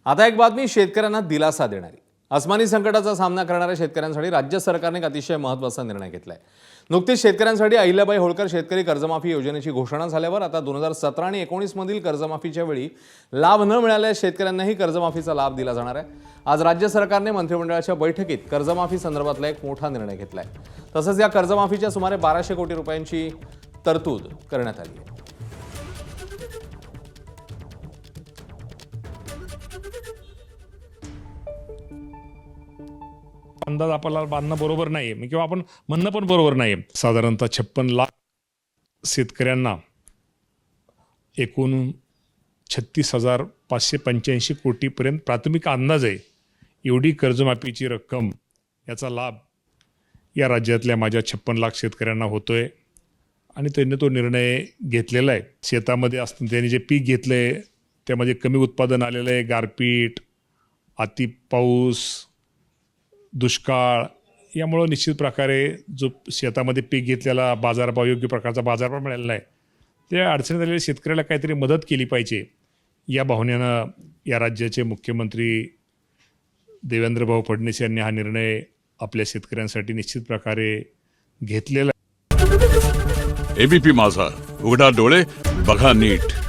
आता एक बातमी शेतकऱ्यांना दिलासा देणारी। अस्मानी संकटाचा सामना करणाऱ्या शेतकऱ्यांसाठी राज्य सरकारने एक अतिशय महत्त्वाचा निर्णय घेतलाय। नुकतीच शेतकऱ्यांसाठी अहिल्याबाई होळकर शेतकरी कर्जमाफी योजनेची घोषणा झाल्यावर आता 2017 आणि 19 मधील कर्जमाफीच्या वेळी लाभ न मिळालेल्या शेतकऱ्यांनाही कर्जमाफीचा लाभ दिला जाणार आहे। आज राज्य सरकारने मंत्रिमंडळाच्या बैठकीत कर्जमाफी संदर्भातला एक मोठा निर्णय घेतलाय। तसंच या कर्जमाफीच्या सुमारे 1200 कोटी रुपयांची तरतूद करण्यात आली आहे। अंदाज आपल्याला बांधणं बरोबर नाही किंवा आपण म्हणणं पण बरोबर नाही। साधारणतः 56 लाख शेतकऱ्यांना एकूण 36,585 कोटीपर्यंत प्राथमिक अंदाज आहे। एवढी कर्जमाफीची रक्कम याचा लाभ या राज्यातल्या माझ्या 56 लाख शेतकऱ्यांना होतोय आणि त्यांनी तो निर्णय घेतलेला आहे। शेतामध्ये असताना त्यांनी जे पीक घेतलंय त्यामध्ये कमी उत्पादन आलेलं आहे, गारपीट, अति पाऊस, दुष्काळ यामुळे निश्चित प्रकारे जो शेतामध्ये पीक घेतलेला बाजारभाव योग्य प्रकारचा बाजारभाव मिळालेला नाही, त्या अडचणीत आलेल्या शेतकऱ्याला काहीतरी मदत केली पाहिजे या भावनेनं या राज्याचे मुख्यमंत्री देवेंद्रभाऊ फडणवीस यांनी हा निर्णय आपल्या शेतकऱ्यांसाठी निश्चित प्रकारे घेतलेला आहे। एबीपी माझा, उघडा डोळे बघा नीट।